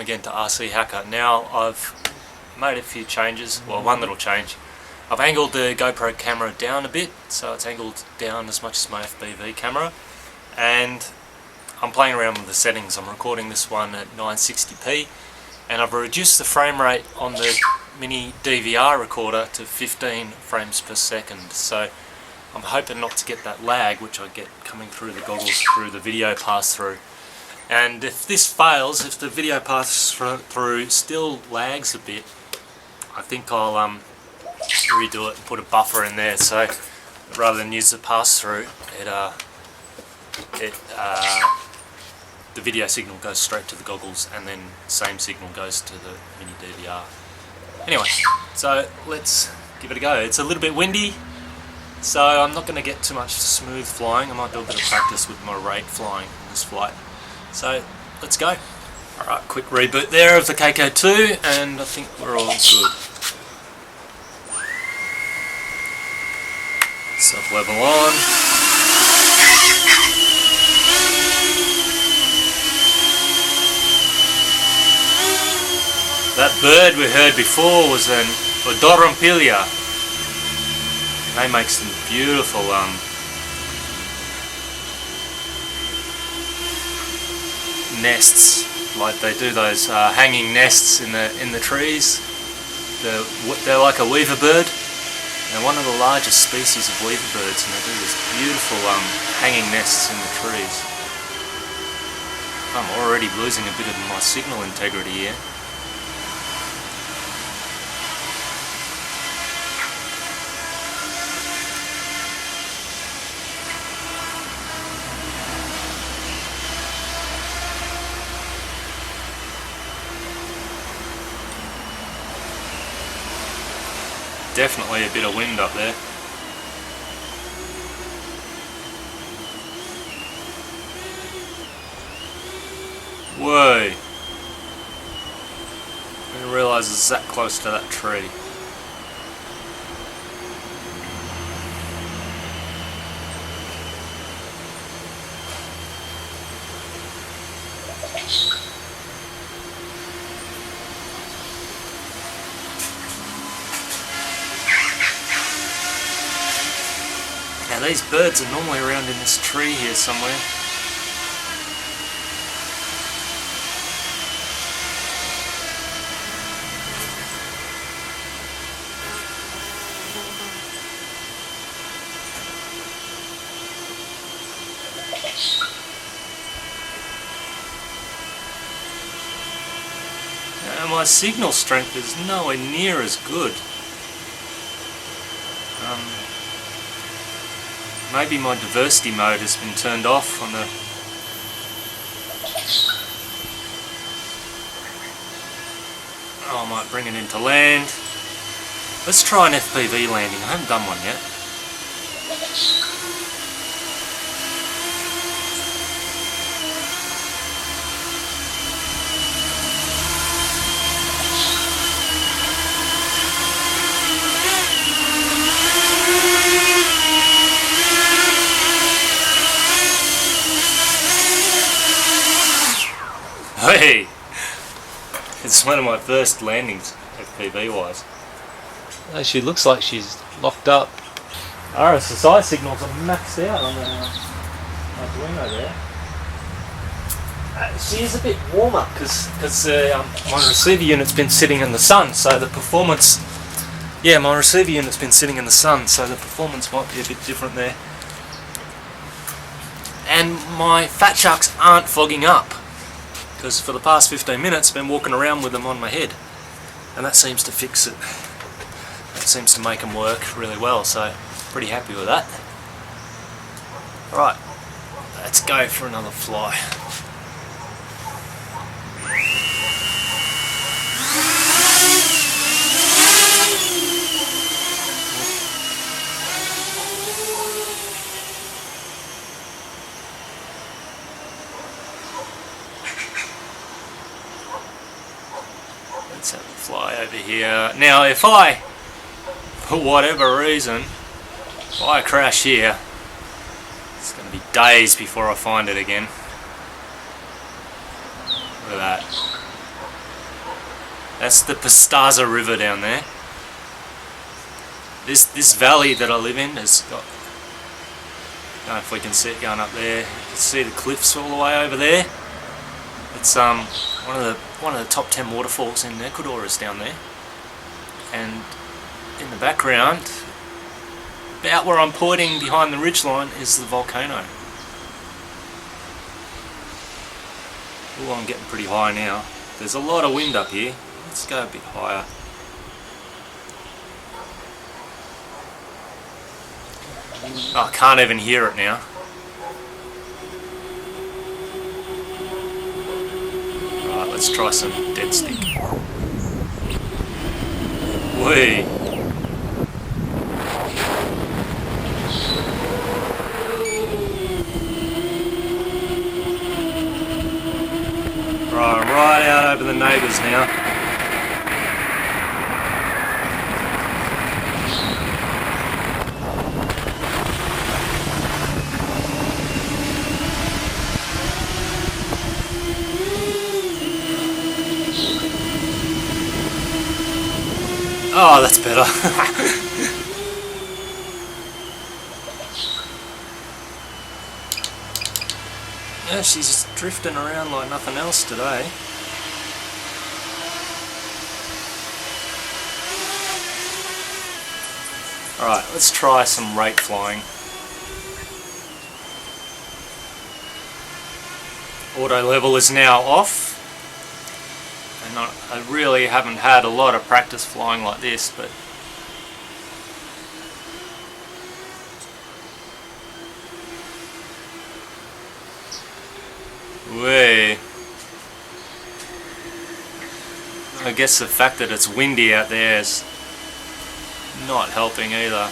again to RCHacker. Now I've made a few changes, well, one little change. I've angled the GoPro camera down a bit, so it's angled down as much as my FPV camera, and I'm playing around with the settings. I'm recording this one at 960p, and I've reduced the frame rate on the mini DVR recorder to 15 frames per second, so I'm hoping not to get that lag which I get coming through the goggles through the video pass through. And if this fails, if the video pass through still lags a bit, I think I'll redo it and put a buffer in there, so rather than use the pass through, the video signal goes straight to the goggles, and then same signal goes to the mini DVR. Anyway, so let's give it a go. It's a little bit windy, so I'm not going to get too much smooth flying. I might do a bit of practice with my rate flying in this flight. So let's go. Alright, quick reboot there of the Keiko 2, and I think we're all good. Self-level on. That bird we heard before was an Odorampilia. They make some beautiful nests, like they do those hanging nests in the trees. They're like a weaver bird. They're one of the largest species of weaver birds, and they do these beautiful hanging nests in the trees. I'm already losing a bit of my signal integrity here. Definitely a bit of wind up there. Whoa! I didn't realise it's that close to that tree. Now these birds are normally around in this tree here somewhere. Now my signal strength is nowhere near as good. Maybe my diversity mode has been turned off on the... Oh, I might bring it into land. Let's try an FPV landing. I haven't done one yet. Hey! It's one of my first landings, FPV wise. Oh, she looks like she's locked up. RSSI signals are maxed out on the Arduino there. She is a bit warmer because my receiver unit's been sitting in the sun, so the performance... Yeah, my receiver unit's been sitting in the sun, so the performance might be a bit different there. And my Fat Sharks aren't fogging up, because for the past 15 minutes I've been walking around with them on my head, and that seems to fix it. That seems to make them work really well, so pretty happy with that. Alright, let's go for another fly. Let's have a fly over here. Now if I, for whatever reason, if I crash here, it's going to be days before I find it again. Look at that. That's the Pastaza River down there. This valley that I live in has got, I don't know if we can see it going up there. You can see the cliffs all the way over there. It's one of the top 10 waterfalls in Ecuador is down there. And in the background, about where I'm pointing behind the ridgeline, is the volcano. Oh, I'm getting pretty high now. There's a lot of wind up here. Let's go a bit higher. Oh, I can't even hear it now. Right, let's try some dead stick. Whee! Right, I'm right out over the neighbours now. Oh, that's better. Yeah, she's drifting around like nothing else today. Alright, let's try some rate flying. Auto level is now off. And I really haven't had a lot of practice flying like this, but way. I guess the fact that it's windy out there is not helping either.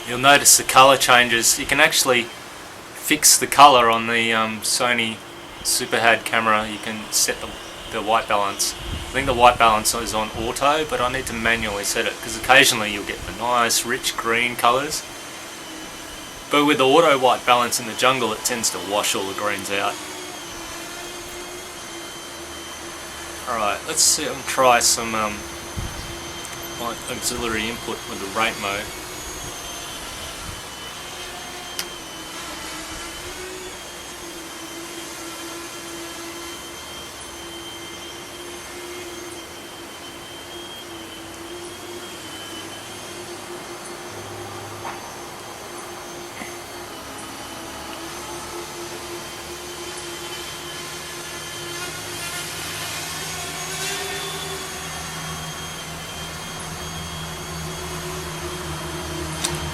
You'll notice the colour changes. You can actually fix the colour on the Sony Superhad camera. You can set the white balance. I think the white balance is on auto, but I need to manually set it because occasionally you'll get the nice rich green colours. But with the auto white balance in the jungle, it tends to wash all the greens out. Alright, let's see, try some like auxiliary input with the rate mode.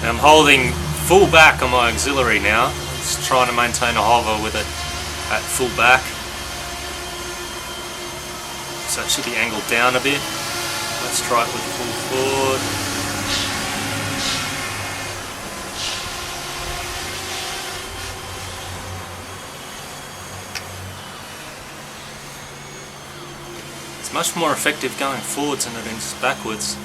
I'm holding full back on my auxiliary now. Just trying to maintain a hover with it at full back. So it should be angled down a bit. Let's try it with full forward. It's much more effective going forwards than it is backwards.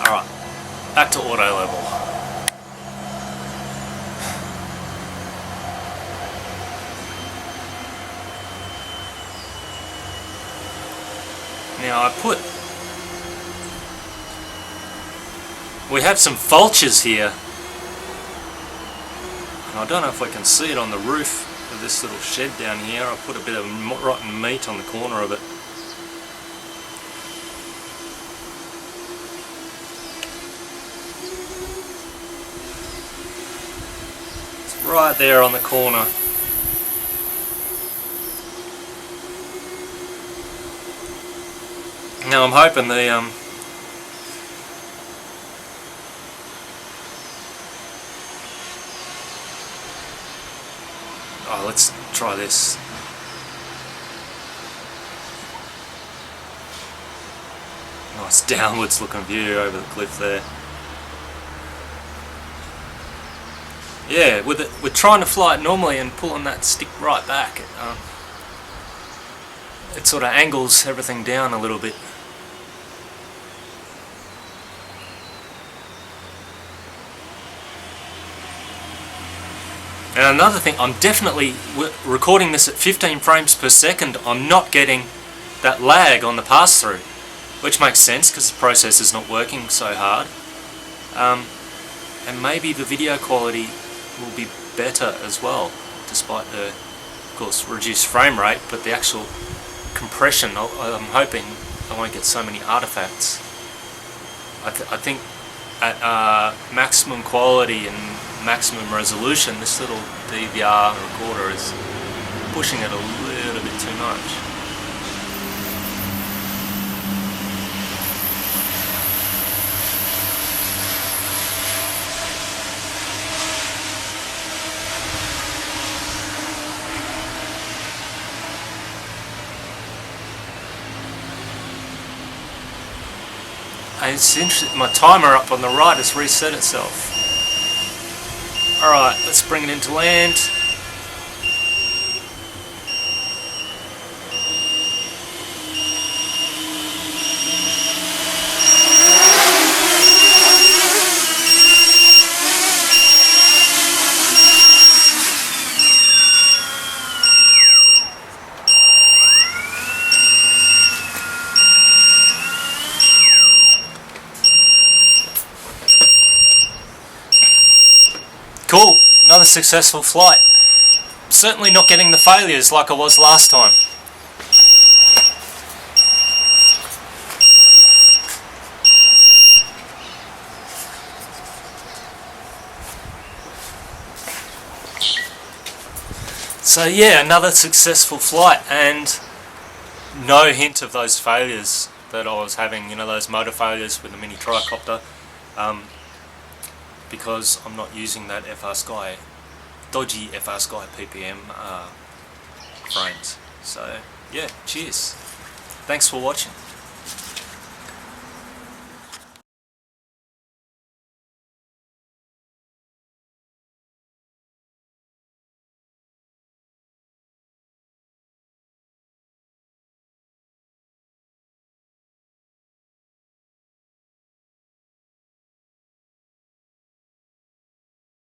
Alright, back to auto level. Now we have some vultures here. And I don't know if we can see it on the roof of this little shed down here. I put a bit of rotten meat on the corner of it. Right there on the corner. Now I'm hoping the oh, let's try this. nice downwards looking view over the cliff there. Yeah, with trying to fly it normally and pulling that stick right back, it sort of angles everything down a little bit. And another thing, I'm definitely recording this at 15 frames per second. I'm not getting that lag on the pass-through, which makes sense because the processor's not working so hard. And maybe the video quality will be better as well, despite the, of course, reduced frame rate, but the actual compression, I'm hoping I won't get so many artifacts. I think at maximum quality and maximum resolution, this little DVR recorder is pushing it a little bit too much. And it's interesting, my timer up on the right has reset itself. Alright, let's bring it into land. Cool, another successful flight. Certainly not getting the failures like I was last time. So yeah, another successful flight and no hint of those failures that I was having, you know, those motor failures with the mini tricopter. Because I'm not using that FrSky, dodgy FrSky PPM frames. So yeah, cheers. Thanks for watching.